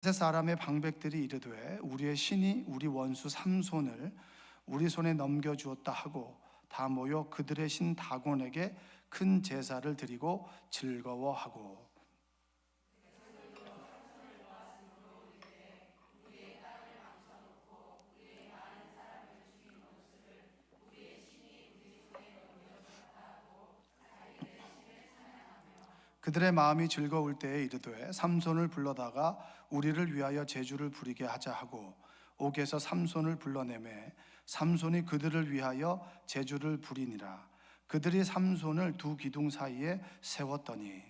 블레셋 사람의 방백들이 이르되 우리의 신이 우리 원수 삼손을 우리 손에 넘겨주었다 하고 다 모여 그들의 신 다곤에게 큰 제사를 드리고 즐거워하고. 그들의 마음이 즐거울 때에 이르되 삼손을 불러다가 우리를 위하여 제주를 부리게 하자 하고 옥에서 삼손을 불러내매 삼손이 그들을 위하여 제주를 부리니라. 그들이 삼손을 두 기둥 사이에 세웠더니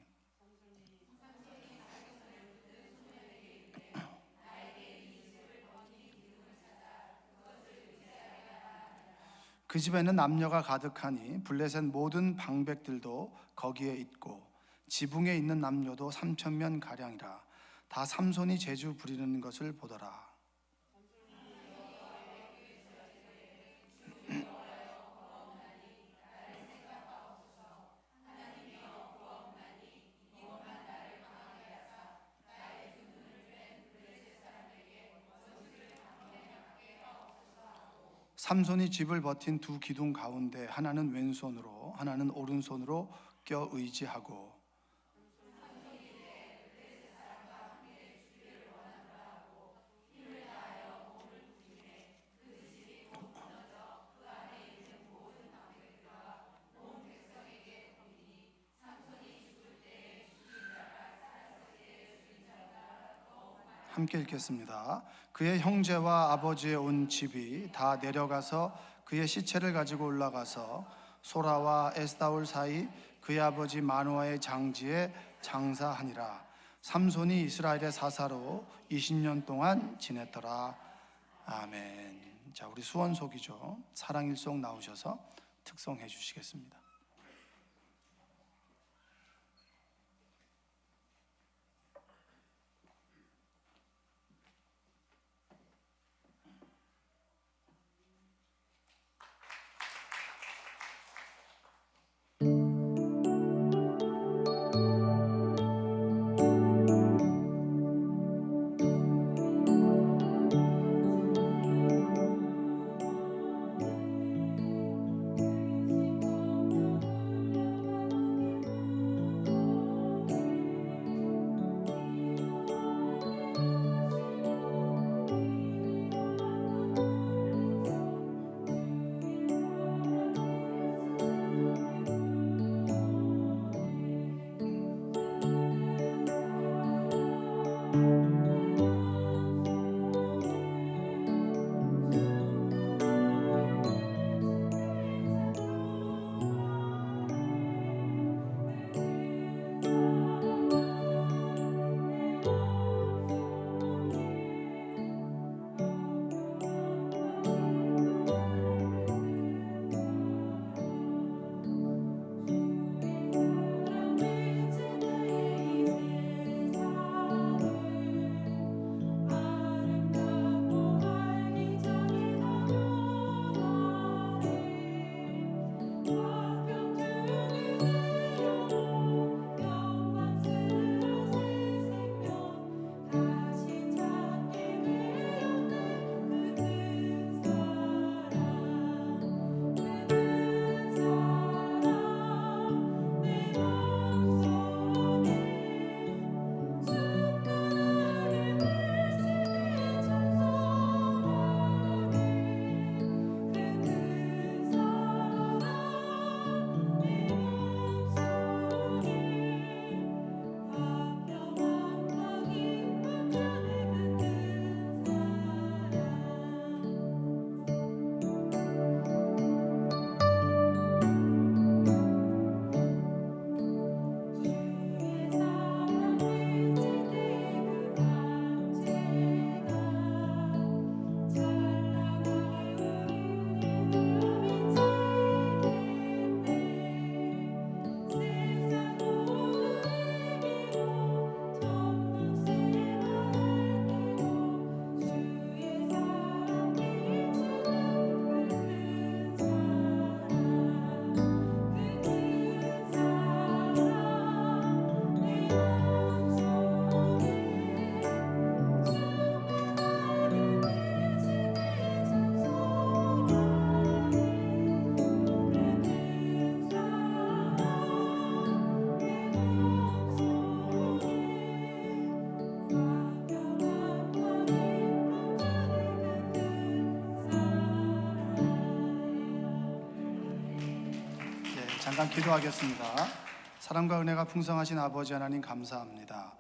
그 집에는 남녀가 가득하니 블레셋 모든 방백들도 거기에 있고 지붕에 있는 남녀도 3,000명 가량이라. 다 삼손이 제주 부리는 것을 보더라. 삼손이 집을 버틴 두 기둥 가운데 하나는 왼손으로 하나는 오른손으로 껴 의지하고 함께 읽겠습니다. 그의 형제와 아버지의 온 집이 다 내려가서 그의 시체를 가지고 올라가서 소라와 에스다올 사이 그의 아버지 마노아의 장지에 장사하니라. 삼손이 이스라엘의 사사로 20년 동안 지냈더라. 아멘. 자, 우리 수원속이죠. 사랑일송 나오셔서 특송해 주시겠습니다. 잠깐 기도하겠습니다. 사랑과 은혜가 풍성하신 아버지 하나님 감사합니다.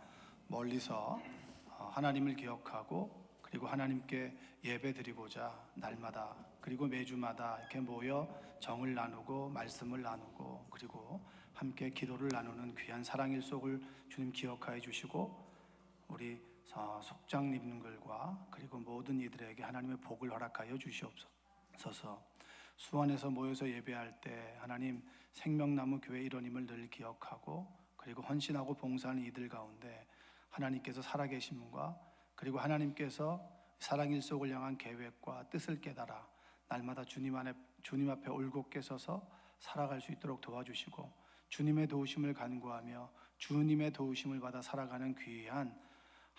멀리서 하나님을 기억하고 그리고 하나님께 예배 드리고자 날마다 그리고 매주마다 이렇게 모여 정을 나누고 말씀을 나누고 그리고 함께 기도를 나누는 귀한 사랑일속을 주님 기억하여 주시고 우리 속장님들과 그리고 모든 이들에게 하나님의 복을 허락하여 주시옵소서. 수원에서 모여서 예배할 때 하나님 생명나무 교회 일원임을 늘 기억하고 그리고 헌신하고 봉사하는 이들 가운데 하나님께서 살아계심과 그리고 하나님께서 사랑일속을 향한 계획과 뜻을 깨달아 날마다 주님 앞에 올곧게 서서 살아갈 수 있도록 도와주시고 주님의 도우심을 간구하며 주님의 도우심을 받아 살아가는 귀한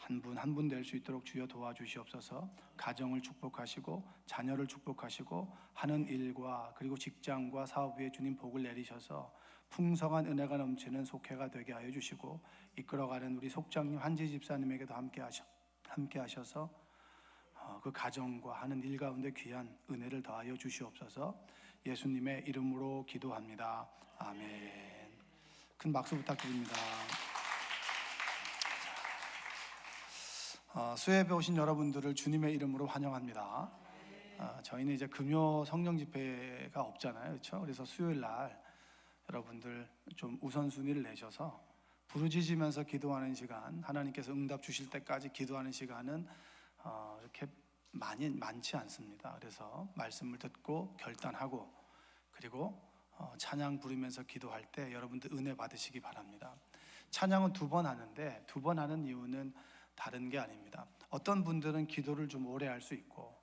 한 분 한 분 될 수 있도록 주여 도와주시옵소서. 가정을 축복하시고 자녀를 축복하시고 하는 일과 그리고 직장과 사업 위에 주님 복을 내리셔서 풍성한 은혜가 넘치는 속회가 되게 하여 주시고 이끌어가는 우리 속장님 한지 집사님에게도 함께 하셔서 그 가정과 하는 일 가운데 귀한 은혜를 더하여 주시옵소서. 예수님의 이름으로 기도합니다. 아멘. 큰 박수 부탁드립니다. 수협에 오신 여러분들을 주님의 이름으로 환영합니다. 저희는 이제 금요 성령 집회가 없잖아요, 그렇죠? 그래서 수요일 날 여러분들 좀 우선순위를 내셔서 부르짖으면서 기도하는 시간, 하나님께서 응답 주실 때까지 기도하는 시간은 이렇게 많지 않습니다. 그래서 말씀을 듣고 결단하고 그리고 찬양 부르면서 기도할 때 여러분들 은혜 받으시기 바랍니다. 찬양은 2번 하는데 2번 하는 이유는 다른 게 아닙니다. 어떤 분들은 기도를 좀 오래 할 수 있고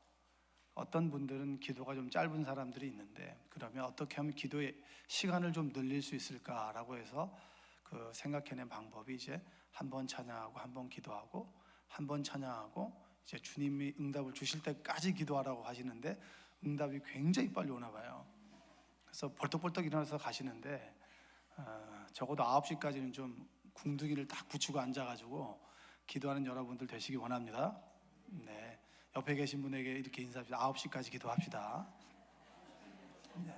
어떤 분들은 기도가 좀 짧은 사람들이 있는데 그러면 어떻게 하면 기도의 시간을 좀 늘릴 수 있을까라고 해서 그 생각해낸 방법이 이제 한 번 찬양하고 한 번 기도하고 한 번 찬양하고 이제 주님이 응답을 주실 때까지 기도하라고 하시는데 응답이 굉장히 빨리 오나 봐요. 그래서 벌떡벌떡 일어나서 가시는데 적어도 9시까지는 좀 궁둥이를 딱 붙이고 앉아가지고 기도하는 여러분들 되시기 원합니다. 네, 옆에 계신 분에게 이렇게 인사합시다. 9시까지 기도합시다. 네.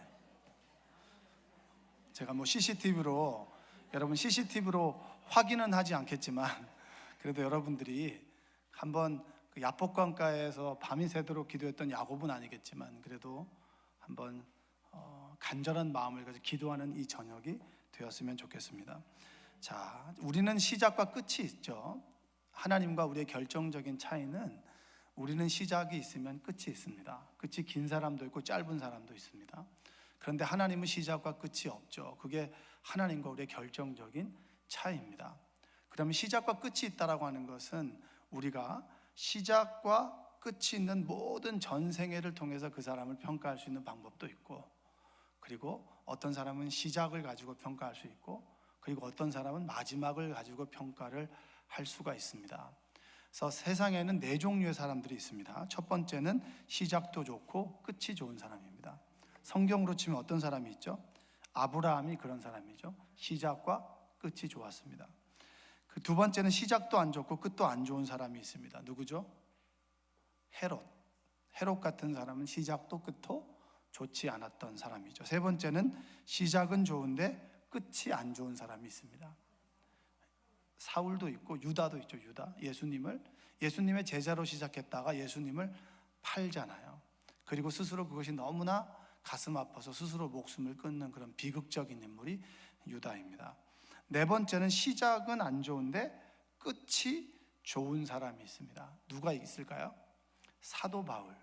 제가 CCTV로 확인은 하지 않겠지만 그래도 여러분들이 한번 그 야복강가에서 밤이 새도록 기도했던 야곱은 아니겠지만 그래도 한번 간절한 마음을 가지고 기도하는 이 저녁이 되었으면 좋겠습니다. 자, 우리는 시작과 끝이 있죠. 하나님과 우리의 결정적인 차이는 우리는 시작이 있으면 끝이 있습니다. 끝이 긴 사람도 있고 짧은 사람도 있습니다. 그런데 하나님은 시작과 끝이 없죠. 그게 하나님과 우리의 결정적인 차이입니다. 그러면 시작과 끝이 있다라고 하는 것은 우리가 시작과 끝이 있는 모든 전생애를 통해서 그 사람을 평가할 수 있는 방법도 있고 그리고 어떤 사람은 시작을 가지고 평가할 수 있고 그리고 어떤 사람은 마지막을 가지고 평가를 할 수가 있습니다. 그래서 세상에는 4종류의 사람들이 있습니다. 첫 번째는 시작도 좋고 끝이 좋은 사람입니다. 성경으로 치면 어떤 사람이 있죠? 아브라함이 그런 사람이죠. 시작과 끝이 좋았습니다. 그 두 번째는 시작도 안 좋고 끝도 안 좋은 사람이 있습니다. 누구죠? 헤롯 같은 사람은 시작도 끝도 좋지 않았던 사람이죠. 세 번째는 시작은 좋은데 끝이 안 좋은 사람이 있습니다. 사울도 있고 유다도 있죠. 유다 예수님의 제자로 시작했다가 예수님을 팔잖아요. 그리고 스스로 그것이 너무나 가슴 아파서 스스로 목숨을 끊는 그런 비극적인 인물이 유다입니다. 네 번째는 시작은 안 좋은데 끝이 좋은 사람이 있습니다. 누가 있을까요? 사도 바울.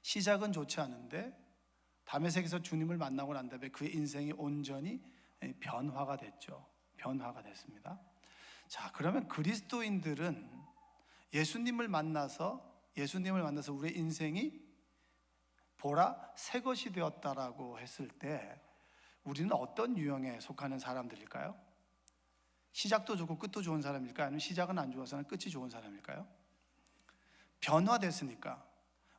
시작은 좋지 않은데 다메섹에서 주님을 만나고 난 다음에 그의 인생이 온전히 변화가 됐습니다. 자, 그러면 그리스도인들은 예수님을 만나서 우리의 인생이 보라 새 것이 되었다라고 했을 때 우리는 어떤 유형에 속하는 사람들일까요? 시작도 좋고 끝도 좋은 사람일까요? 아니면 시작은 안 좋아서는 끝이 좋은 사람일까요? 변화됐으니까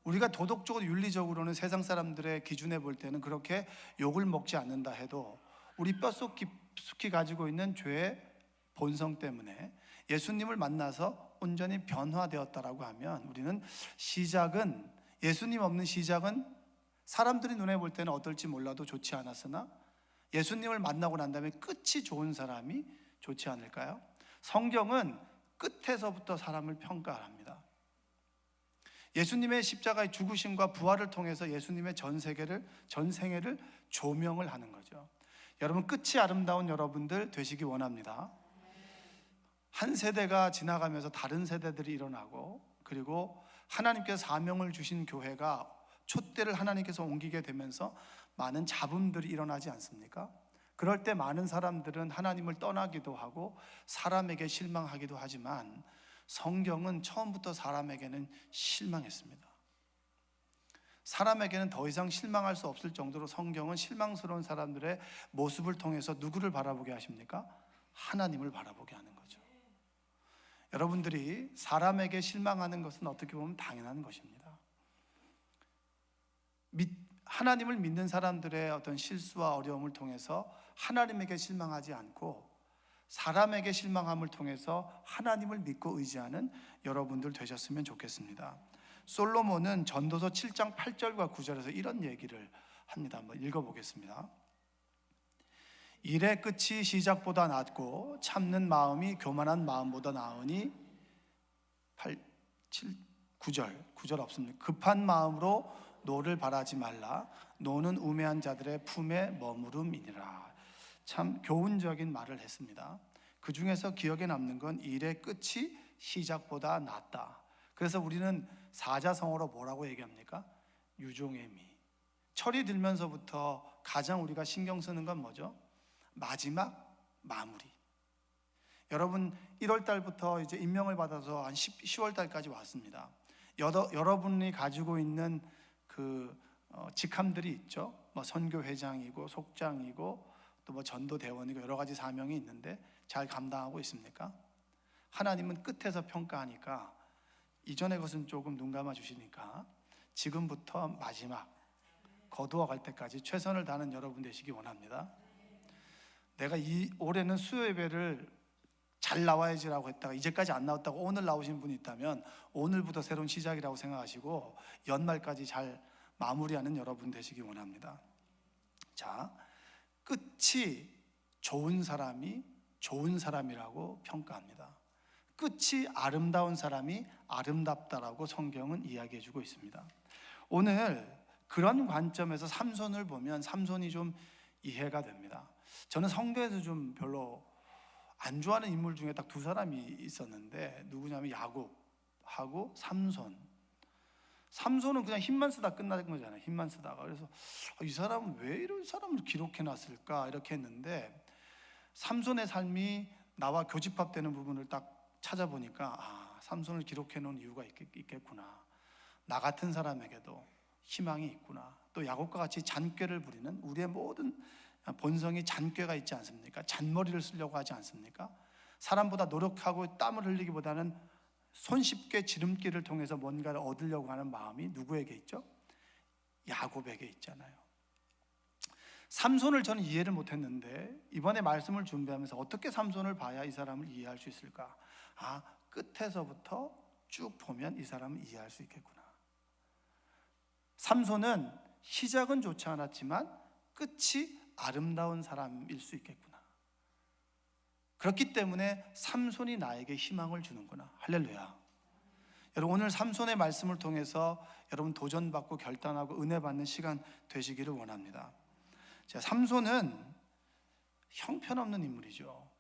우리가 도덕적으로 윤리적으로는 세상 사람들의 기준에 볼 때는 그렇게 욕을 먹지 않는다 해도 우리 뼛속 깊숙이 가지고 있는 죄의 본성 때문에 예수님을 만나서 온전히 변화되었다라고 하면 우리는 예수님 없는 시작은 사람들이 눈에 볼 때는 어떨지 몰라도 좋지 않았으나 예수님을 만나고 난 다음에 끝이 좋은 사람이 좋지 않을까요? 성경은 끝에서부터 사람을 평가합니다. 예수님의 십자가의 죽으심과 부활을 통해서 예수님의 전 생애를 조명을 하는 거죠. 여러분, 끝이 아름다운 여러분들 되시기 원합니다. 한 세대가 지나가면서 다른 세대들이 일어나고, 그리고 하나님께서 사명을 주신 교회가 촛대를 하나님께서 옮기게 되면서 많은 잡음들이 일어나지 않습니까? 그럴 때 많은 사람들은 하나님을 떠나기도 하고 사람에게 실망하기도 하지만 성경은 처음부터 사람에게는 실망했습니다. 사람에게는 더 이상 실망할 수 없을 정도로 성경은 실망스러운 사람들의 모습을 통해서 누구를 바라보게 하십니까? 하나님을 바라보게 하는 거죠. 여러분들이 사람에게 실망하는 것은 어떻게 보면 당연한 것입니다. 하나님을 믿는 사람들의 어떤 실수와 어려움을 통해서 하나님에게 실망하지 않고 사람에게 실망함을 통해서 하나님을 믿고 의지하는 여러분들 되셨으면 좋겠습니다. 솔로몬은 전도서 7장 8절과 9절에서 이런 얘기를 합니다. 한번 읽어보겠습니다. 일의 끝이 시작보다 낫고 참는 마음이 교만한 마음보다 나으니 9절 없습니다. 급한 마음으로 노를 바라지 말라. 노는 우매한 자들의 품에 머무름이니라. 참 교훈적인 말을 했습니다. 그 중에서 기억에 남는 건 일의 끝이 시작보다 낫다. 그래서 우리는 사자성어로 뭐라고 얘기합니까? 유종의 미. 철이 들면서부터 가장 우리가 신경 쓰는 건 뭐죠? 마지막 마무리. 여러분 1월 달부터 이제 임명을 받아서 한 10월 달까지 왔습니다. 여러분이 가지고 있는 그 직함들이 있죠. 뭐 선교회장이고 속장이고 또 뭐 전도대원이고 여러 가지 사명이 있는데 잘 감당하고 있습니까? 하나님은 끝에서 평가하니까 이전의 것은 조금 눈 감아 주시니까 지금부터 마지막 거두어 갈 때까지 최선을 다하는 여러분 되시기 원합니다. 내가 올해는 수요 예배를 잘 나와야지라고 했다가 이제까지 안 나왔다고 오늘 나오신 분이 있다면 오늘부터 새로운 시작이라고 생각하시고 연말까지 잘 마무리하는 여러분 되시기 원합니다. 자, 끝이 좋은 사람이 좋은 사람이라고 평가합니다. 끝이 아름다운 사람이 아름답다라고 성경은 이야기해주고 있습니다. 오늘 그런 관점에서 삼손을 보면 삼손이 좀 이해가 됩니다. 저는 성경에서 좀 별로 안 좋아하는 인물 중에 딱 두 사람이 있었는데 누구냐면 야곱하고 삼손. 삼손은 그냥 힘만 쓰다 끝나는 거잖아요. 힘만 쓰다가. 그래서 이 사람은 왜 이런 사람을 기록해놨을까 이렇게 했는데 삼손의 삶이 나와 교집합되는 부분을 딱 찾아보니까 삼손을 기록해놓은 이유가 있겠구나. 나 같은 사람에게도 희망이 있구나. 또 야곱과 같이 잔꾀를 부리는 우리의 모든 본성이 잔꾀가 있지 않습니까? 잔머리를 쓰려고 하지 않습니까? 사람보다 노력하고 땀을 흘리기보다는 손쉽게 지름길을 통해서 뭔가를 얻으려고 하는 마음이 누구에게 있죠? 야곱에게 있잖아요. 삼손을 저는 이해를 못했는데 이번에 말씀을 준비하면서 어떻게 삼손을 봐야 이 사람을 이해할 수 있을까? 끝에서부터 쭉 보면 이 사람을 이해할 수 있겠구나. 삼손은 시작은 좋지 않았지만 끝이 아름다운 사람일 수 있겠구나. 그렇기 때문에 삼손이 나에게 희망을 주는구나. 할렐루야. 여러분 오늘 삼손의 말씀을 통해서 여러분 도전받고 결단하고 은혜 받는 시간 되시기를 원합니다. 자, 삼손은 형편없는 인물이죠.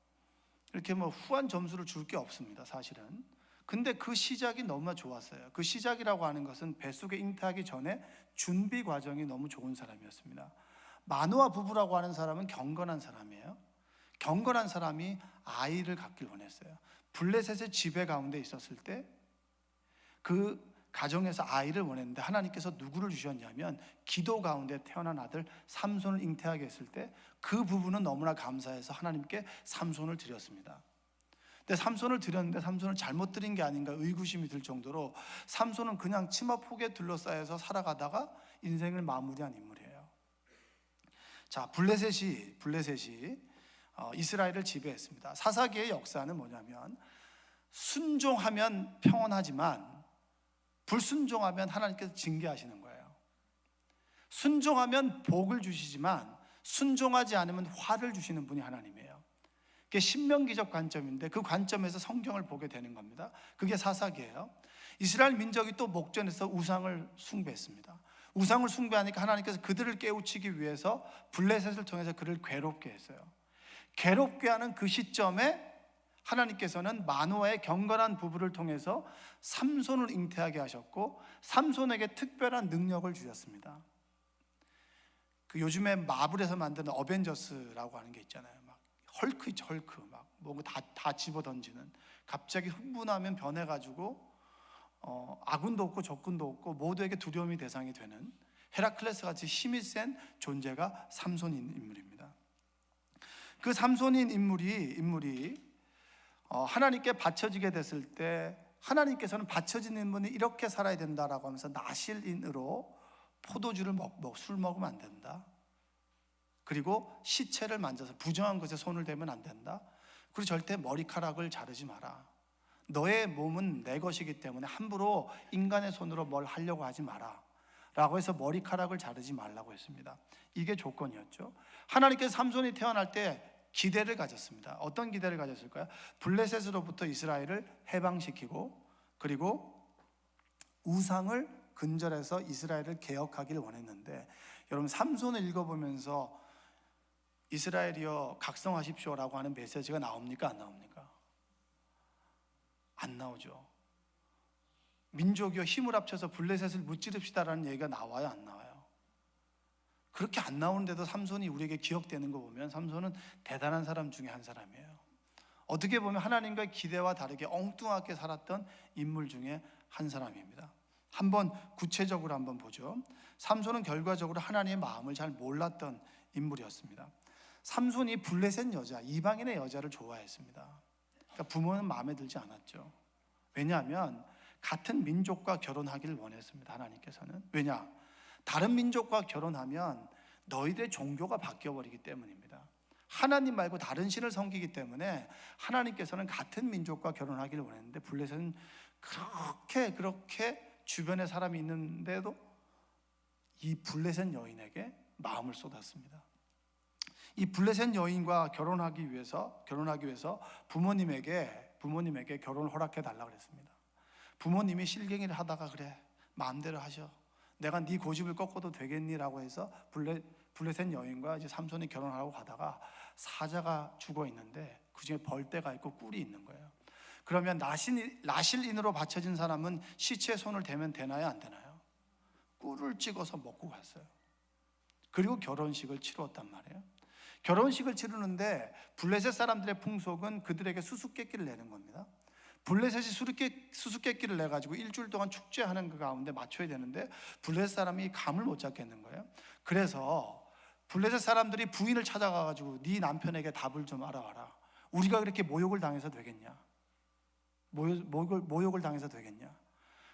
이렇게 뭐 후한 점수를 줄 게 없습니다, 사실은. 근데 그 시작이 너무나 좋았어요. 그 시작이라고 하는 것은 뱃속에 잉태하기 전에 준비 과정이 너무 좋은 사람이었습니다. 마노아 부부라고 하는 사람은 경건한 사람이에요. 경건한 사람이 아이를 갖길 원했어요. 블레셋의 지배 가운데 있었을 때 그 가정에서 아이를 원했는데 하나님께서 누구를 주셨냐면 기도 가운데 태어난 아들 삼손을 잉태하게 했을 때 그 부부는 너무나 감사해서 하나님께 삼손을 드렸습니다. 근데 삼손을 드렸는데 삼손을 잘못 드린 게 아닌가 의구심이 들 정도로 삼손은 그냥 치마폭에 둘러싸여서 살아가다가 인생을 마무리한 인물이에요. 자, 블레셋이 이스라엘을 지배했습니다. 사사기의 역사는 뭐냐면 순종하면 평온하지만 불순종하면 하나님께서 징계하시는 거예요. 순종하면 복을 주시지만 순종하지 않으면 화를 주시는 분이 하나님이에요. 그게 신명기적 관점인데 그 관점에서 성경을 보게 되는 겁니다. 그게 사사기예요. 이스라엘 민족이 또 목전에서 우상을 숭배했습니다. 우상을 숭배하니까 하나님께서 그들을 깨우치기 위해서 블레셋을 통해서 그를 괴롭게 했어요. 괴롭게 하는 그 시점에 하나님께서는 마노아의 경건한 부부를 통해서 삼손을 잉태하게 하셨고 삼손에게 특별한 능력을 주셨습니다. 그 요즘에 마블에서 만드는 어벤져스라고 하는 게 있잖아요. 막 헐크 있죠, 헐크. 막 뭔가 다 집어던지는. 갑자기 흥분하면 변해가지고 아군도 없고 적군도 없고 모두에게 두려움이 대상이 되는 헤라클레스 같이 힘이 센 존재가 삼손인 인물입니다. 그 삼손인 인물이 하나님께 바쳐지게 됐을 때 하나님께서는 바쳐진 인물이 이렇게 살아야 된다라고 하면서 나실인으로 포도주를 술 먹으면 안 된다. 그리고 시체를 만져서 부정한 것에 손을 대면 안 된다. 그리고 절대 머리카락을 자르지 마라. 너의 몸은 내 것이기 때문에 함부로 인간의 손으로 뭘 하려고 하지 마라 라고 해서 머리카락을 자르지 말라고 했습니다. 이게 조건이었죠. 하나님께서 삼손이 태어날 때 기대를 가졌습니다. 어떤 기대를 가졌을까요? 블레셋으로부터 이스라엘을 해방시키고 그리고 우상을 근절해서 이스라엘을 개혁하기를 원했는데, 여러분 삼손을 읽어보면서 이스라엘이여 각성하십시오라고 하는 메시지가 나옵니까? 안 나옵니까? 안 나오죠. 민족이여 힘을 합쳐서 블레셋을 무찌릅시다라는 얘기가 나와요? 안 나와요? 그렇게 안 나오는데도 삼손이 우리에게 기억되는 거 보면 삼손은 대단한 사람 중에 한 사람이에요. 어떻게 보면 하나님과의 기대와 다르게 엉뚱하게 살았던 인물 중에 한 사람입니다. 한번 구체적으로 한번 보죠. 삼손은 결과적으로 하나님의 마음을 잘 몰랐던 인물이었습니다. 삼손이 블레셋 여자, 이방인의 여자를 좋아했습니다. 그러니까 부모는 마음에 들지 않았죠. 왜냐하면 같은 민족과 결혼하기를 원했습니다. 하나님께서는. 왜냐? 다른 민족과 결혼하면 너희들의 종교가 바뀌어버리기 때문입니다. 하나님 말고 다른 신을 섬기기 때문에 하나님께서는 같은 민족과 결혼하기를 원했는데 블레셋은 그렇게 주변에 사람이 있는데도 이 블레셋 여인에게 마음을 쏟았습니다. 이 블레셋 여인과 결혼하기 위해서 부모님에게 결혼을 허락해 달라고 그랬습니다. 부모님이 실갱이를 하다가 그래 마음대로 하셔. 내가 네 고집을 꺾어도 되겠니라고 해서 블레셋 여인과 이제 삼손이 결혼하고 가다가 사자가 죽어 있는데 그중에 벌떼가 있고 꿀이 있는 거예요. 그러면 나실인으로 바쳐진 사람은 시체에 손을 대면 되나요? 안 되나요? 꿀을 찍어서 먹고 갔어요. 그리고 결혼식을 치루었단 말이에요. 결혼식을 치르는데 블레셋 사람들의 풍속은 그들에게 수수께끼를 내는 겁니다. 블레셋이 수수께끼를 내가지고 일주일 동안 축제하는 그 가운데 맞춰야 되는데 블레셋 사람이 감을 못 잡겠는 거예요. 그래서 블레셋 사람들이 부인을 찾아가가지고 네 남편에게 답을 좀 알아와라. 우리가 그렇게 모욕을 당해서 되겠냐? 모욕을 당해서 되겠냐?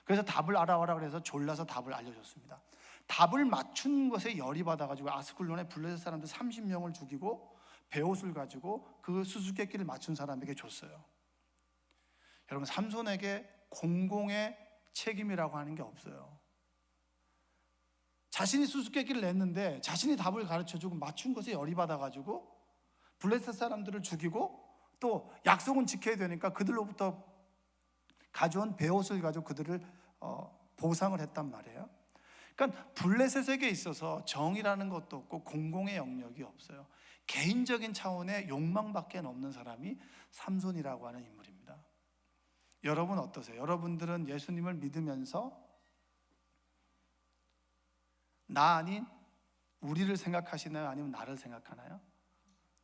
그래서 답을 알아와라 그래서 졸라서 답을 알려줬습니다. 답을 맞춘 것에 열이 받아가지고 아스쿨론에 블레셋 사람들 30명을 죽이고 베옷을 가지고 그 수수께끼를 맞춘 사람에게 줬어요. 여러분, 삼손에게 공공의 책임이라고 하는 게 없어요. 자신이 수수께끼를 냈는데 자신이 답을 가르쳐주고 맞춘 것에 열이 받아가지고 블레셋 사람들을 죽이고 또 약속은 지켜야 되니까 그들로부터 가져온 베옷을 가지고 그들을 보상을 했단 말이에요. 그러니까 블레셋에게 있어서 정의라는 것도 없고 공공의 영역이 없어요. 개인적인 차원의 욕망밖에 없는 사람이 삼손이라고 하는 인물입니다. 여러분 어떠세요? 여러분들은 예수님을 믿으면서 나 아닌 우리를 생각하시나요? 아니면 나를 생각하나요?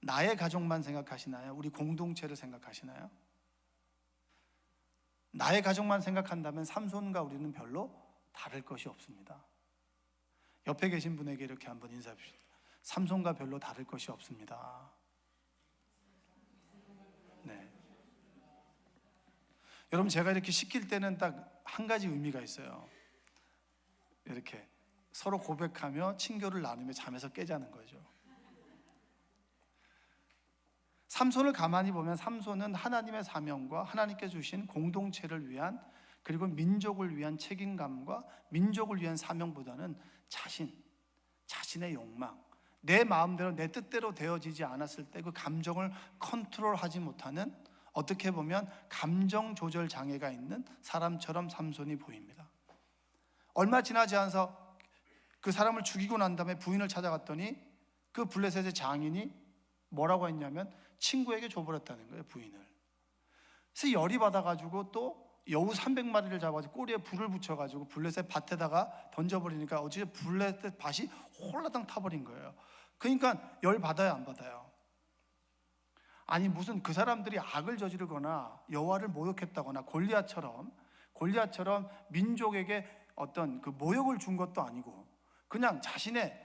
나의 가족만 생각하시나요? 우리 공동체를 생각하시나요? 나의 가족만 생각한다면 삼손과 우리는 별로 다를 것이 없습니다. 옆에 계신 분에게 이렇게 한번 인사해 주시죠. 삼손과 별로 다를 것이 없습니다. 네. 여러분, 제가 이렇게 시킬 때는 딱 한 가지 의미가 있어요. 이렇게 서로 고백하며 친교를 나누며 잠에서 깨자는 거죠. 삼손을 가만히 보면 삼손은 하나님의 사명과 하나님께 주신 공동체를 위한 그리고 민족을 위한 책임감과 민족을 위한 사명보다는 자신, 자신의 욕망, 내 마음대로 내 뜻대로 되어지지 않았을 때 그 감정을 컨트롤하지 못하는, 어떻게 보면 감정 조절 장애가 있는 사람처럼 삼손이 보입니다. 얼마 지나지 않아서 그 사람을 죽이고 난 다음에 부인을 찾아갔더니 그 블레셋의 장인이 뭐라고 했냐면 친구에게 줘버렸다는 거예요, 부인을. 그래서 열이 받아가지고 또 여우 300마리를 잡아서 꼬리에 불을 붙여가지고 블레셋 밭에다가 던져버리니까 어째 블레셋 밭이 홀라당 타버린 거예요. 그러니까 열 받아요, 안 받아요? 아니 무슨 그 사람들이 악을 저지르거나 여호와를 모욕했다거나 골리앗처럼 민족에게 어떤 그 모욕을 준 것도 아니고 그냥 자신의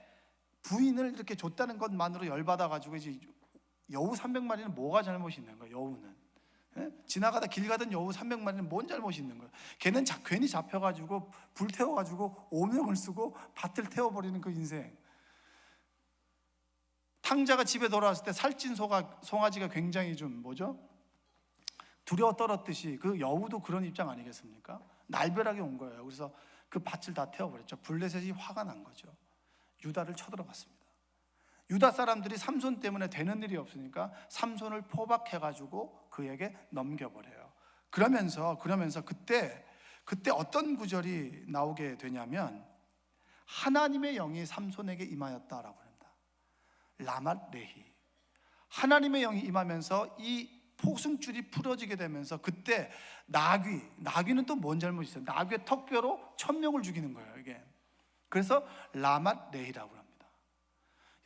부인을 이렇게 줬다는 것만으로 열받아가지고 이제 여우 300마리는 뭐가 잘못이 있는 거예요? 여우는 지나가다 길 가던 여우 300마리는 뭔 잘못이 있는 거예요? 걔는 괜히 잡혀가지고 불태워가지고 오명을 쓰고 밭을 태워버리는 그 인생. 탕자가 집에 돌아왔을 때 살찐 송아지가 굉장히 좀 두려워 떨었듯이 그 여우도 그런 입장 아니겠습니까? 날벼락이 온 거예요. 그래서 그 밭을 다 태워버렸죠. 블레셋이 화가 난 거죠. 유다를 쳐들어갔습니다. 유다 사람들이 삼손 때문에 되는 일이 없으니까 삼손을 포박해가지고 그에게 넘겨버려요. 그러면서 그때 어떤 구절이 나오게 되냐면 하나님의 영이 삼손에게 임하였다라고 합니다. 라맛 레히. 하나님의 영이 임하면서 이 포승줄이 풀어지게 되면서 그때 나귀는 또 뭔 잘못이 있어요? 나귀의 턱뼈로 1000명을 죽이는 거예요, 이게. 그래서 라맛 레히라고 합니다.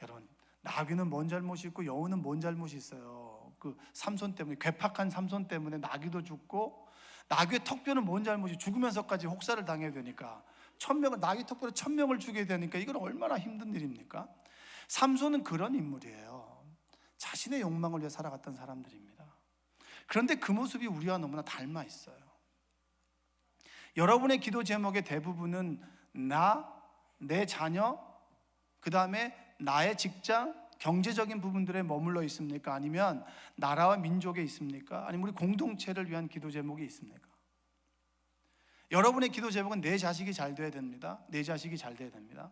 여러분, 나귀는 뭔 잘못이 있고 여우는 뭔 잘못이 있어요? 그 삼손 때문에, 괴팍한 삼손 때문에 나귀도 죽고, 나귀의 턱뼈는 뭔 잘못이, 죽으면서까지 혹사를 당해야 되니까 1000명을, 나귀 턱뼈로 1000명을 죽여야 되니까 이건 얼마나 힘든 일입니까? 삼손은 그런 인물이에요. 자신의 욕망을 위해 살아갔던 사람들입니다. 그런데 그 모습이 우리와 너무나 닮아 있어요. 여러분의 기도 제목의 대부분은 내 자녀, 그 다음에 나의 직장, 경제적인 부분들에 머물러 있습니까? 아니면 나라와 민족에 있습니까? 아니면 우리 공동체를 위한 기도 제목이 있습니까? 여러분의 기도 제목은 내 자식이 잘 돼야 됩니다. 내 자식이 잘 돼야 됩니다.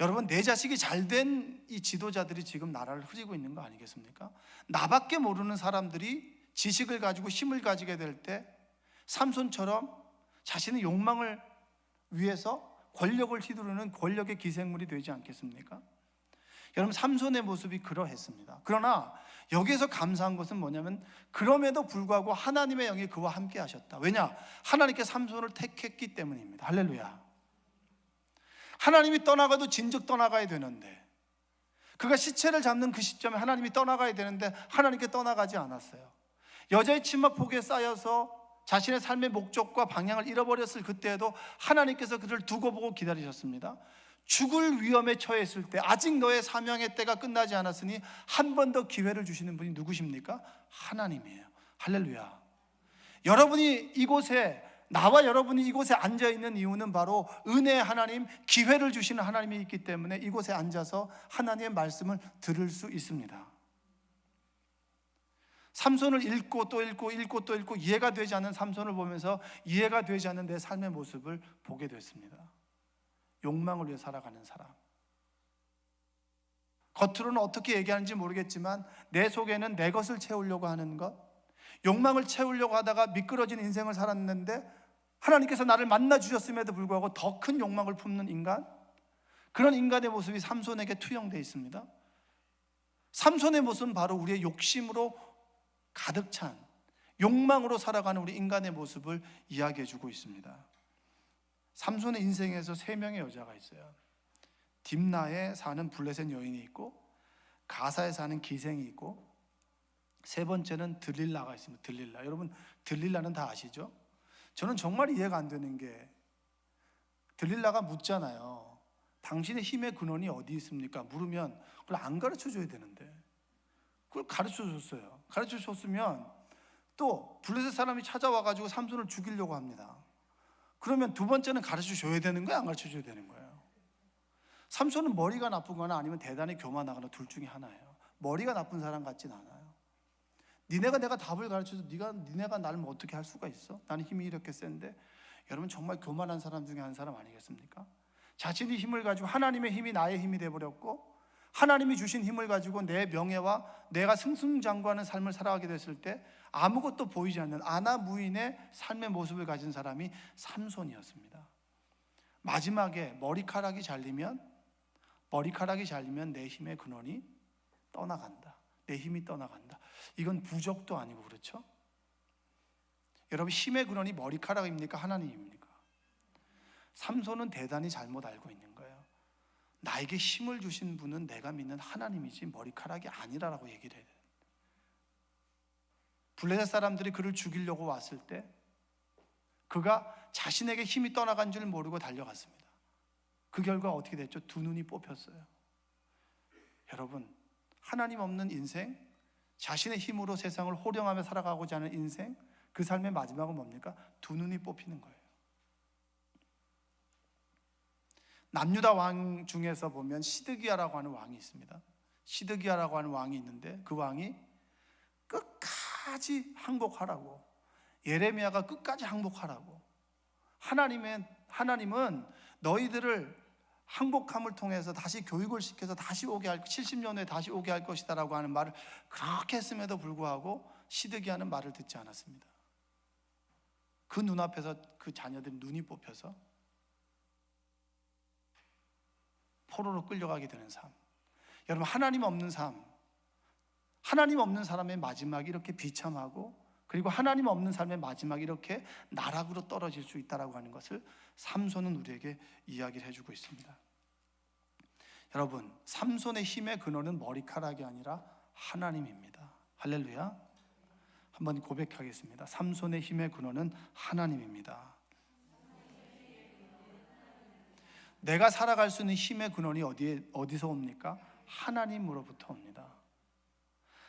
여러분, 내 자식이 잘된 이 지도자들이 지금 나라를 흐리고 있는 거 아니겠습니까? 나밖에 모르는 사람들이 지식을 가지고 힘을 가지게 될 때 삼손처럼 자신의 욕망을 위해서 권력을 휘두르는 권력의 기생물이 되지 않겠습니까? 여러분, 삼손의 모습이 그러했습니다. 그러나 여기에서 감사한 것은 뭐냐면 그럼에도 불구하고 하나님의 영이 그와 함께 하셨다. 왜냐? 하나님께 삼손을 택했기 때문입니다. 할렐루야. 하나님이 떠나가도 진즉 떠나가야 되는데, 그가 시체를 잡는 그 시점에 하나님이 떠나가야 되는데 하나님께 떠나가지 않았어요. 여자의 치마 폭에 쌓여서 자신의 삶의 목적과 방향을 잃어버렸을 그때에도 하나님께서 그를 두고 보고 기다리셨습니다. 죽을 위험에 처했을 때 아직 너의 사명의 때가 끝나지 않았으니 한 번 더 기회를 주시는 분이 누구십니까? 하나님이에요. 할렐루야. 나와 여러분이 이곳에 앉아있는 이유는 바로 은혜의 하나님, 기회를 주시는 하나님이 있기 때문에 이곳에 앉아서 하나님의 말씀을 들을 수 있습니다. 삼손을 읽고 또 읽고 이해가 되지 않는 삼손을 보면서 이해가 되지 않는 내 삶의 모습을 보게 됐습니다. 욕망을 위해 살아가는 사람, 겉으로는 어떻게 얘기하는지 모르겠지만 내 속에는 내 것을 채우려고 하는 것, 욕망을 채우려고 하다가 미끄러진 인생을 살았는데 하나님께서 나를 만나 주셨음에도 불구하고 더 큰 욕망을 품는 인간, 그런 인간의 모습이 삼손에게 투영되어 있습니다. 삼손의 모습은 바로 우리의 욕심으로 가득 찬 욕망으로 살아가는 우리 인간의 모습을 이야기해 주고 있습니다. 삼손의 인생에서 3명의 여자가 있어요. 딥나에 사는 블레셋 여인이 있고, 가사에 사는 기생이 있고, 세 번째는 들릴라가 있습니다. 들릴라. 여러분, 들릴라는 다 아시죠? 저는 정말 이해가 안 되는 게, 들릴라가 묻잖아요. 당신의 힘의 근원이 어디 있습니까? 물으면 그걸 안 가르쳐 줘야 되는데 그걸 가르쳐 줬어요. 가르쳐 줬으면 또 블레셋 사람이 찾아와가지고 삼손을 죽이려고 합니다. 그러면 두 번째는 가르쳐 줘야 되는 거예요? 안 가르쳐 줘야 되는 거예요? 삼손은 머리가 나쁘거나 아니면 대단히 교만하거나 둘 중에 하나예요. 머리가 나쁜 사람 같진 않아요. 니네가 내가 답을 가르쳐서 니네가 나를 뭐 어떻게 할 수가 있어? 나는 힘이 이렇게 센데. 여러분, 정말 교만한 사람 중에 한 사람 아니겠습니까? 자신의 힘을 가지고 하나님의 힘이 나의 힘이 되어버렸고, 하나님이 주신 힘을 가지고 내 명예와 내가 승승장구하는 삶을 살아가게 됐을 때 아무것도 보이지 않는 아나무인의 삶의 모습을 가진 사람이 삼손이었습니다. 마지막에 머리카락이 잘리면 내 힘의 근원이 떠나간다. 내 힘이 떠나간다. 이건 부적도 아니고, 그렇죠? 여러분, 힘의 근원이 머리카락입니까? 하나님입니까? 삼손은 대단히 잘못 알고 있는 거예요. 나에게 힘을 주신 분은 내가 믿는 하나님이지 머리카락이 아니라고 얘기를 해요. 블레셋 사람들이 그를 죽이려고 왔을 때 그가 자신에게 힘이 떠나간 줄 모르고 달려갔습니다. 그 결과 어떻게 됐죠? 두 눈이 뽑혔어요. 여러분, 하나님 없는 인생, 자신의 힘으로 세상을 호령하며 살아가고자 하는 인생, 그 삶의 마지막은 뭡니까? 두 눈이 뽑히는 거예요. 남유다 왕 중에서 보면 시드기야라고 하는 왕이 있습니다. 시드기야라고 하는 왕이 있는데 그 왕이 끝까지 항복하라고, 예레미야가 끝까지 항복하라고, 하나님은 너희들을 항복함을 통해서 다시 교육을 시켜서 다시 오게 할, 70년 후에 다시 오게 할 것이다 라고 하는 말을 그렇게 했음에도 불구하고 시드기야는 말을 듣지 않았습니다. 그 눈앞에서 그 자녀들이 눈이 뽑혀서 포로로 끌려가게 되는 삶. 여러분, 하나님 없는 삶, 하나님 없는 사람의 마지막이 이렇게 비참하고, 그리고 하나님 없는 삶의 마지막이 이렇게 나락으로 떨어질 수 있다고 하는 것을 삼손은 우리에게 이야기를 해주고 있습니다. 여러분, 삼손의 힘의 근원은 머리카락이 아니라 하나님입니다. 할렐루야. 한번 고백하겠습니다. 삼손의 힘의 근원은 하나님입니다. 내가 살아갈 수 있는 힘의 근원이 어디서 옵니까? 하나님으로부터 옵니다.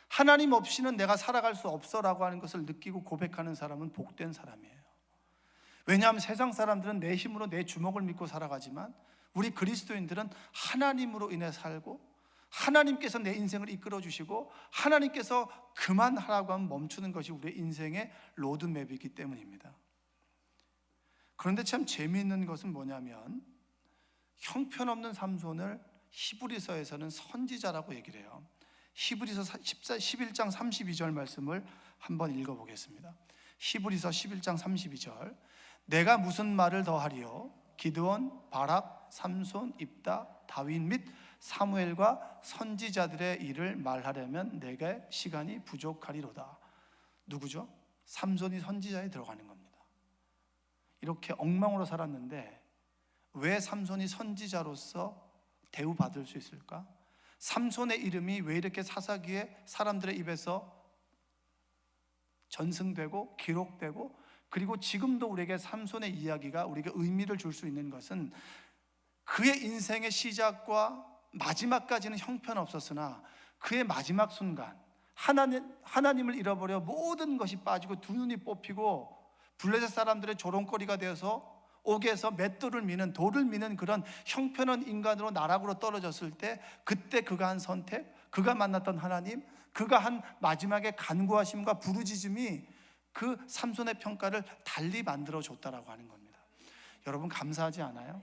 하나님 없이는 내가 살아갈 수 없어라고 하는 것을 느끼고 고백하는 사람은 복된 사람이에요. 왜냐하면 세상 사람들은 내 힘으로 내 주먹을 믿고 살아가지만 우리 그리스도인들은 하나님으로 인해 살고, 하나님께서 내 인생을 이끌어 주시고, 하나님께서 그만하라고 하면 멈추는 것이 우리의 인생의 로드맵이기 때문입니다. 그런데 참 재미있는 것은 뭐냐면, 형편없는 삼손을 히브리서에서는 선지자라고 얘기를 해요. 히브리서 11장 32절 말씀을 한번 읽어보겠습니다. 히브리서 11장 32절. 내가 무슨 말을 더하리요? 기드온, 바락, 삼손, 입다, 다윗 및 사무엘과 선지자들의 일을 말하려면 내게 시간이 부족하리로다. 누구죠? 삼손이 선지자에 들어가는 겁니다. 이렇게 엉망으로 살았는데 왜 삼손이 선지자로서 대우받을 수 있을까? 삼손의 이름이 왜 이렇게 사사기에 사람들의 입에서 전승되고 기록되고, 그리고 지금도 우리에게 삼손의 이야기가 우리에게 의미를 줄 수 있는 것은 그의 인생의 시작과 마지막까지는 형편없었으나 그의 마지막 순간 하나님을 잃어버려 모든 것이 빠지고 두 눈이 뽑히고 블레셋 사람들의 조롱거리가 되어서 옥에서 맷돌을 미는, 돌을 미는 그런 형편없는 인간으로 나락으로 떨어졌을 때, 그때 그가 한 선택, 그가 만났던 하나님, 그가 한 마지막에 간구하심과 부르짖음이 그 삼손의 평가를 달리 만들어줬다라고 하는 겁니다. 여러분, 감사하지 않아요?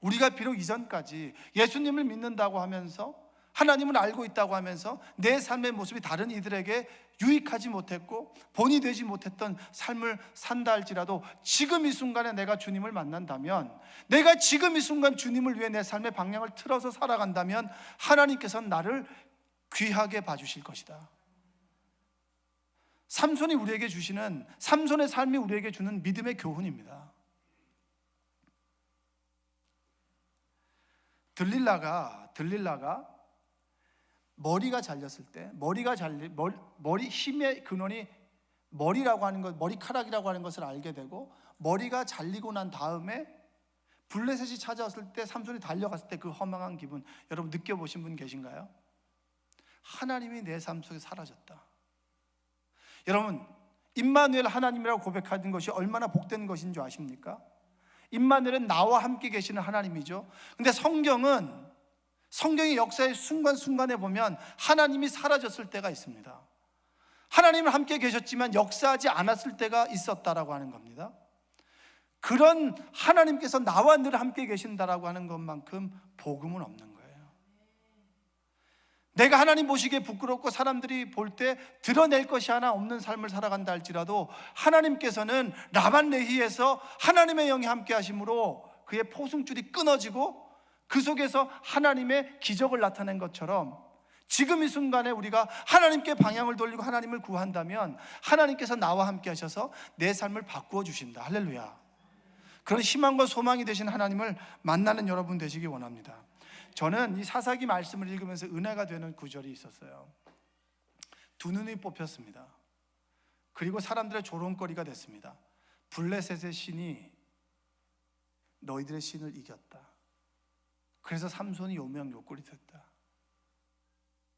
우리가 비록 이전까지 예수님을 믿는다고 하면서, 하나님을 알고 있다고 하면서 내 삶의 모습이 다른 이들에게 유익하지 못했고 본이 되지 못했던 삶을 산다 할지라도, 지금 이 순간에 내가 주님을 만난다면, 내가 지금 이 순간 주님을 위해 내 삶의 방향을 틀어서 살아간다면 하나님께서는 나를 귀하게 봐주실 것이다. 삼손이 우리에게 주시는, 삼손의 삶이 우리에게 주는 믿음의 교훈입니다. 들릴라가 머리가 잘렸을 때, 머리 힘의 근원이 머리라고 하는 것, 머리카락이라고 하는 것을 알게 되고, 머리가 잘리고 난 다음에 블레셋이 찾아왔을 때, 삼손이 달려갔을 때 그 허망한 기분, 여러분 느껴보신 분 계신가요? 하나님이 내 삶 속에 사라졌다. 여러분, 임마누엘 하나님이라고 고백하는 것이 얼마나 복된 것인 줄 아십니까? 임마누엘은 나와 함께 계시는 하나님이죠. 근데 성경의 역사의 순간순간에 보면 하나님이 사라졌을 때가 있습니다. 하나님은 함께 계셨지만 역사하지 않았을 때가 있었다라고 하는 겁니다. 그런 하나님께서 나와 늘 함께 계신다라고 하는 것만큼 복음은 없는 거예요. 내가 하나님 보시기에 부끄럽고 사람들이 볼 때 드러낼 것이 하나 없는 삶을 살아간다 할지라도 하나님께서는 라반레히에서 하나님의 영이 함께 하심으로 그의 포승줄이 끊어지고 그 속에서 하나님의 기적을 나타낸 것처럼 지금 이 순간에 우리가 하나님께 방향을 돌리고 하나님을 구한다면 하나님께서 나와 함께 하셔서 내 삶을 바꾸어 주신다. 할렐루야. 그런 희망과 소망이 되신 하나님을 만나는 여러분 되시기 원합니다. 저는 이 사사기 말씀을 읽으면서 은혜가 되는 구절이 있었어요. 두 눈이 뽑혔습니다. 그리고 사람들의 조롱거리가 됐습니다. 블레셋의 신이 너희들의 신을 이겼다. 그래서 삼손이 요명요꼴이 됐다.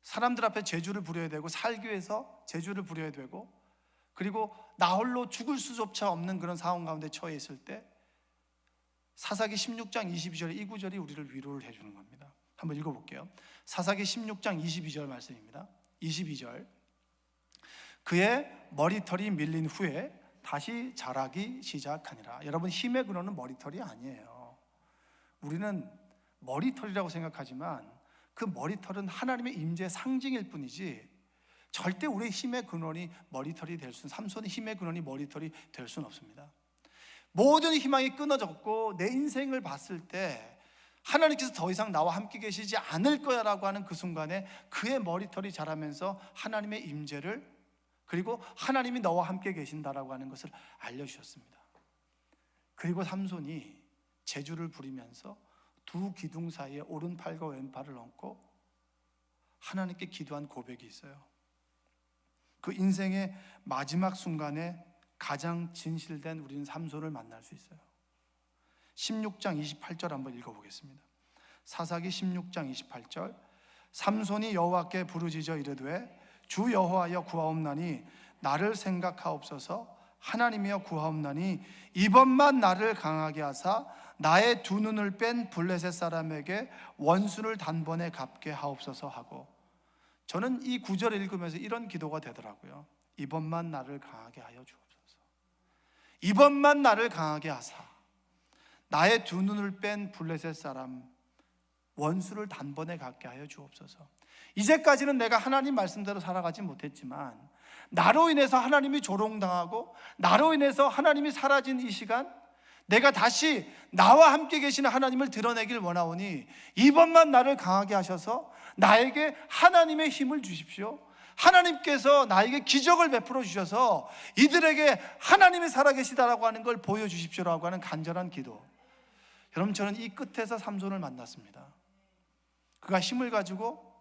사람들 앞에 제주를 부려야 되고 살기 위해서 제주를 부려야 되고 그리고 나 홀로 죽을 수조차 없는 그런 상황 가운데 처해 있을 때 사사기 16장 22절에 이 구절이 우리를 위로를 해주는 겁니다. 한번 읽어볼게요. 사사기 16장 22절 말씀입니다. 22절 그의 머리털이 밀린 후에 다시 자라기 시작하니라. 여러분, 힘의 근원은 머리털이 아니에요. 우리는 머리털이라고 생각하지만 그 머리털은 하나님의 임재의 상징일 뿐이지 절대 우리의 힘의 근원이 머리털이 될 수는, 삼손의 힘의 근원이 머리털이 될 수는 없습니다. 모든 희망이 끊어졌고 내 인생을 봤을 때 하나님께서 더 이상 나와 함께 계시지 않을 거야 라고 하는 그 순간에 그의 머리털이 자라면서 하나님의 임재를, 그리고 하나님이 너와 함께 계신다라고 하는 것을 알려주셨습니다. 그리고 삼손이 제주를 부리면서 두 기둥 사이에 오른팔과 왼팔을 얹고 하나님께 기도한 고백이 있어요. 그 인생의 마지막 순간에 가장 진실된 우리는 삼손을 만날 수 있어요. 16장 28절 한번 읽어보겠습니다. 사사기 16장 28절 삼손이 여호와께 부르짖어 이르되 주 여호와여 구하옵나니 나를 생각하옵소서. 하나님이여 구하옵나니 이번만 나를 강하게 하사 나의 두 눈을 뺀 블레셋 사람에게 원수를 단번에 갚게 하옵소서 하고, 저는 이 구절을 읽으면서 이런 기도가 되더라고요. 이번만 나를 강하게 하여 주옵소서. 이번만 나를 강하게 하사 나의 두 눈을 뺀 블레셋 사람 원수를 단번에 갚게 하여 주옵소서. 이제까지는 내가 하나님 말씀대로 살아가지 못했지만 나로 인해서 하나님이 조롱당하고 나로 인해서 하나님이 사라진 이 시간, 내가 다시 나와 함께 계시는 하나님을 드러내길 원하오니 이번만 나를 강하게 하셔서 나에게 하나님의 힘을 주십시오. 하나님께서 나에게 기적을 베풀어 주셔서 이들에게 하나님이 살아계시다라고 하는 걸 보여주십시오라고 하는 간절한 기도. 여러분, 저는 이 끝에서 삼손을 만났습니다. 그가 힘을 가지고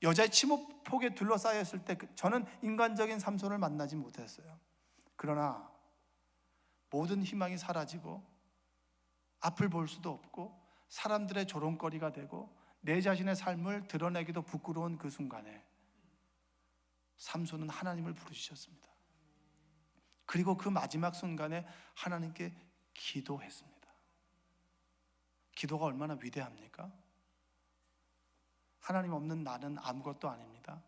여자의 치목폭에 둘러싸였을 때 저는 인간적인 삼손을 만나지 못했어요. 그러나 모든 희망이 사라지고 앞을 볼 수도 없고 사람들의 조롱거리가 되고 내 자신의 삶을 드러내기도 부끄러운 그 순간에 삼손은 하나님을 부르짖었습니다. 그리고 그 마지막 순간에 하나님께 기도했습니다. 기도가 얼마나 위대합니까? 하나님 없는 나는 아무것도 아닙니다.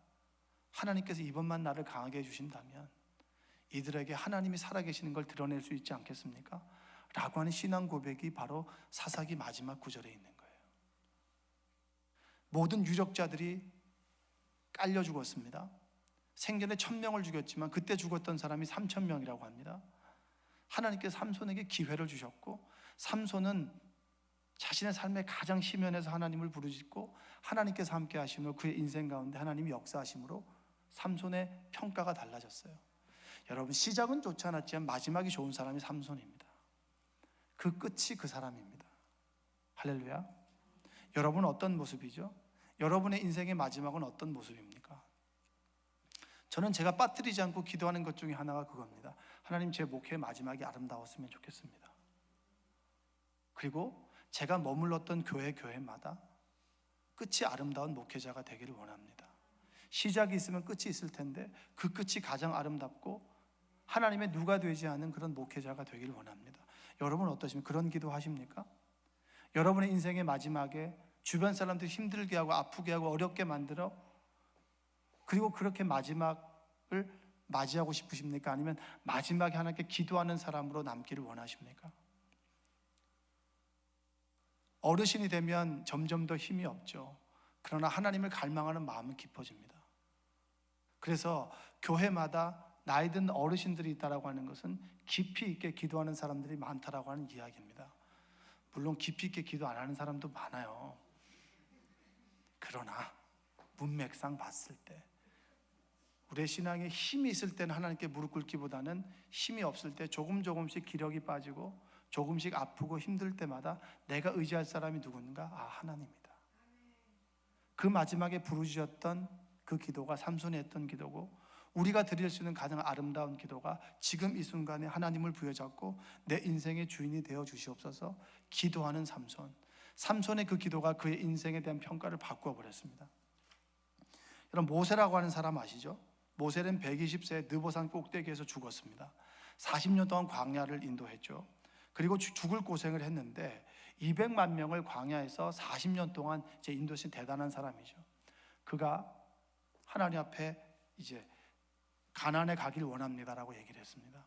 하나님께서 이번만 나를 강하게 해주신다면 이들에게 하나님이 살아계시는 걸 드러낼 수 있지 않겠습니까? 라고 하는 신앙 고백이 바로 사사기 마지막 구절에 있는 거예요. 모든 유력자들이 깔려 죽었습니다. 생전에 1000명을 죽였지만 그때 죽었던 사람이 3000명이라고 합니다. 하나님께서 삼손에게 기회를 주셨고 삼손은 자신의 삶의 가장 심연에서 하나님을 부르짖고 하나님께서 함께 하심으로 그의 인생 가운데 하나님이 역사하심으로 삼손의 평가가 달라졌어요. 여러분, 시작은 좋지 않았지만 마지막이 좋은 사람이 삼손입니다. 그 끝이 그 사람입니다. 할렐루야. 여러분은 어떤 모습이죠? 여러분의 인생의 마지막은 어떤 모습입니까? 저는 제가 빠뜨리지 않고 기도하는 것 중에 하나가 그겁니다. 하나님, 제 목회의 마지막이 아름다웠으면 좋겠습니다. 그리고 제가 머물렀던 교회마다 끝이 아름다운 목회자가 되기를 원합니다. 시작이 있으면 끝이 있을 텐데 그 끝이 가장 아름답고 하나님의 누가 되지 않은 그런 목회자가 되기를 원합니다. 여러분 어떠십니까? 그런 기도 하십니까? 여러분의 인생의 마지막에 주변 사람들 힘들게 하고 아프게 하고 어렵게 만들어 그리고 그렇게 마지막을 맞이하고 싶으십니까? 아니면 마지막에 하나님께 기도하는 사람으로 남기를 원하십니까? 어르신이 되면 점점 더 힘이 없죠. 그러나 하나님을 갈망하는 마음은 깊어집니다. 그래서 교회마다 나이 든 어르신들이 있다라고 하는 것은 깊이 있게 기도하는 사람들이 많다라고 하는 이야기입니다. 물론 깊이 있게 기도 안 하는 사람도 많아요. 그러나 문맥상 봤을 때 우리의 신앙에 힘이 있을 때는 하나님께 무릎 꿇기보다는 힘이 없을 때 조금씩 기력이 빠지고 조금씩 아프고 힘들 때마다 내가 의지할 사람이 누군가? 하나님이다. 그 마지막에 부르짖었던 그 기도가 삼손이 했던 기도고, 우리가 드릴 수 있는 가장 아름다운 기도가 지금 이 순간에 하나님을 부여잡고 내 인생의 주인이 되어 주시옵소서 기도하는 삼손의 그 기도가 그의 인생에 대한 평가를 바꾸어 버렸습니다. 여러분, 모세라고 하는 사람 아시죠? 모세는 120세 느보산 꼭대기에서 죽었습니다. 40년 동안 광야를 인도했죠. 그리고 죽을 고생을 했는데 200만 명을 광야에서 40년 동안 인도하신 대단한 사람이죠. 그가 하나님 앞에 이제 가나안에 가길 원합니다라고 얘기를 했습니다.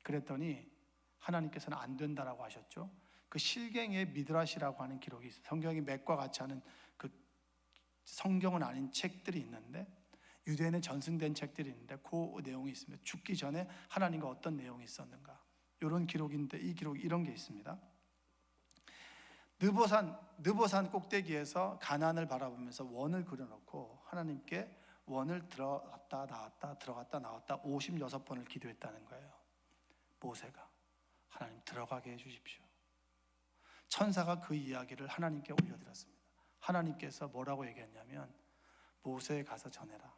그랬더니 하나님께서는 안 된다라고 하셨죠. 그 실갱의 미드라시라고 하는 기록이 있어요. 성경이 맥과 같이 하는 그 성경은 아닌 책들이 있는데, 유대인의 전승된 책들이 있는데 그 내용이 있습니다. 죽기 전에 하나님과 어떤 내용이 있었는가, 이런 기록인데, 이 기록이 이런 게 있습니다. 느보산 꼭대기에서 가나안을 바라보면서 원을 그려놓고 하나님께 원을 들어갔다 나왔다 들어갔다 나왔다 56번을 기도했다는 거예요. 모세가 하나님 들어가게 해주십시오. 천사가 그 이야기를 하나님께 올려드렸습니다. 하나님께서 뭐라고 얘기했냐면, 모세에 가서 전해라.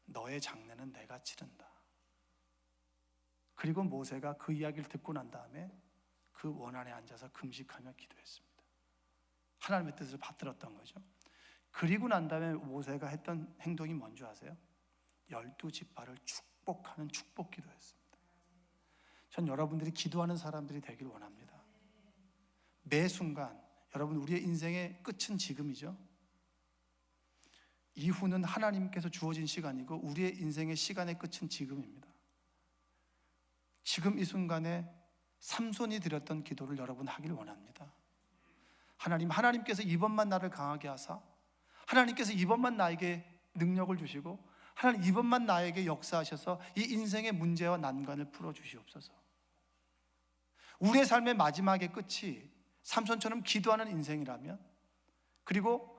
너의 장례는 내가 치른다. 그리고 모세가 그 이야기를 듣고 난 다음에 그 원 안에 앉아서 금식하며 기도했습니다. 하나님의 뜻을 받들었던 거죠. 그리고 난 다음에 모세가 했던 행동이 뭔지 아세요? 12지파를 축복하는 축복 기도였습니다. 전 여러분들이 기도하는 사람들이 되길 원합니다. 매 순간, 여러분, 우리의 인생의 끝은 지금이죠. 이후는 하나님께서 주어진 시간이고 우리의 인생의 시간의 끝은 지금입니다. 지금 이 순간에 삼손이 드렸던 기도를 여러분 하길 원합니다. 하나님께서 이번만 나를 강하게 하사, 하나님께서 이번만 나에게 능력을 주시고, 하나님 이번만 나에게 역사하셔서 이 인생의 문제와 난관을 풀어주시옵소서. 우리의 삶의 마지막의 끝이 삼손처럼 기도하는 인생이라면, 그리고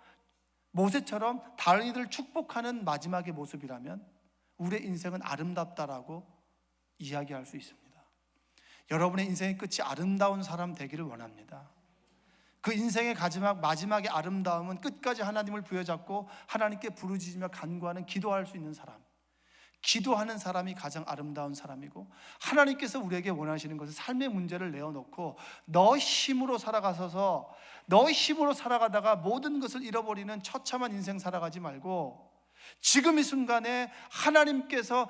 모세처럼 다른 이들을 축복하는 마지막의 모습이라면 우리의 인생은 아름답다라고 이야기할 수 있습니다. 여러분의 인생의 끝이 아름다운 사람 되기를 원합니다. 그 인생의 마지막의 아름다움은 끝까지 하나님을 부여잡고 하나님께 부르짖으며 간구하는, 기도할 수 있는 사람, 기도하는 사람이 가장 아름다운 사람이고, 하나님께서 우리에게 원하시는 것은 삶의 문제를 내어놓고 너 힘으로 살아가다가 모든 것을 잃어버리는 처참한 인생 살아가지 말고, 지금 이 순간에 하나님께서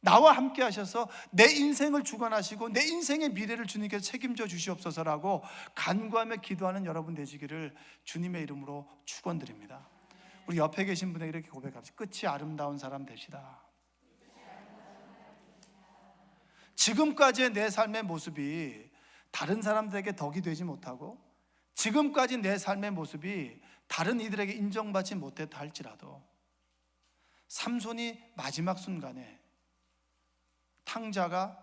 나와 함께 하셔서 내 인생을 주관하시고 내 인생의 미래를 주님께서 책임져 주시옵소서라고 간구하며 기도하는 여러분 되시기를 주님의 이름으로 축원드립니다. 우리 옆에 계신 분에게 이렇게 고백합시다. 끝이 아름다운 사람 되시다. 지금까지의 내 삶의 모습이 다른 사람들에게 덕이 되지 못하고, 지금까지 내 삶의 모습이 다른 이들에게 인정받지 못했다 할지라도, 삼손이 마지막 순간에 탕자가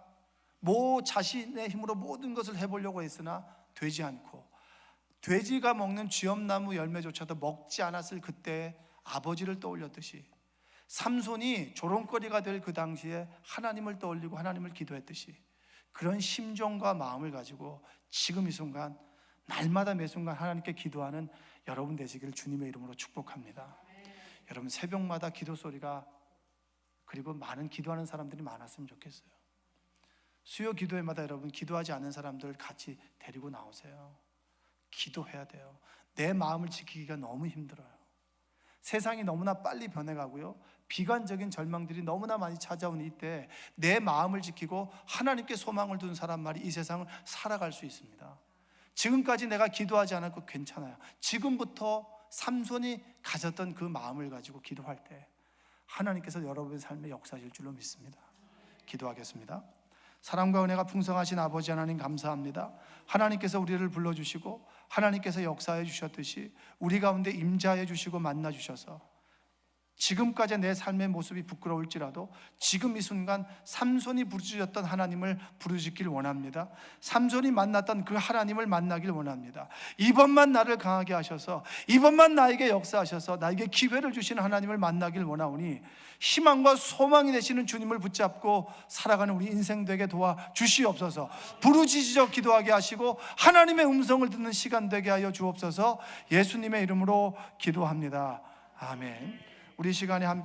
자신의 힘으로 모든 것을 해보려고 했으나 되지 않고, 돼지가 먹는 쥐엄나무 열매조차도 먹지 않았을 그때 아버지를 떠올렸듯이, 삼손이 조롱거리가 될 그 당시에 하나님을 떠올리고 하나님을 기도했듯이, 그런 심정과 마음을 가지고 지금 이 순간, 날마다 매 순간 하나님께 기도하는 여러분 되시기를 주님의 이름으로 축복합니다. 여러분, 새벽마다 기도 소리가, 그리고 많은 기도하는 사람들이 많았으면 좋겠어요. 수요 기도회마다 여러분, 기도하지 않는 사람들 같이 데리고 나오세요. 기도해야 돼요. 내 마음을 지키기가 너무 힘들어요. 세상이 너무나 빨리 변해가고요, 비관적인 절망들이 너무나 많이 찾아오는 이때 내 마음을 지키고 하나님께 소망을 둔 사람만이 이 세상을 살아갈 수 있습니다. 지금까지 내가 기도하지 않았고 괜찮아요. 지금부터 삼손이 가졌던 그 마음을 가지고 기도할 때 하나님께서 여러분의 삶에 역사하실 줄로 믿습니다. 기도하겠습니다. 사랑과 은혜가 풍성하신 아버지 하나님 감사합니다. 하나님께서 우리를 불러주시고 하나님께서 역사해 주셨듯이 우리 가운데 임재해 주시고 만나 주셔서 지금까지 내 삶의 모습이 부끄러울지라도 지금 이 순간 삼손이 부르짖었던 하나님을 부르짖길 원합니다. 삼손이 만났던 그 하나님을 만나길 원합니다. 이번만 나를 강하게 하셔서, 이번만 나에게 역사하셔서 나에게 기회를 주시는 하나님을 만나길 원하오니 희망과 소망이 되시는 주님을 붙잡고 살아가는 우리 인생 되게 도와주시옵소서. 부르짖어 기도하게 하시고 하나님의 음성을 듣는 시간 되게 하여 주옵소서. 예수님의 이름으로 기도합니다. 아멘. 우리 시간에 함께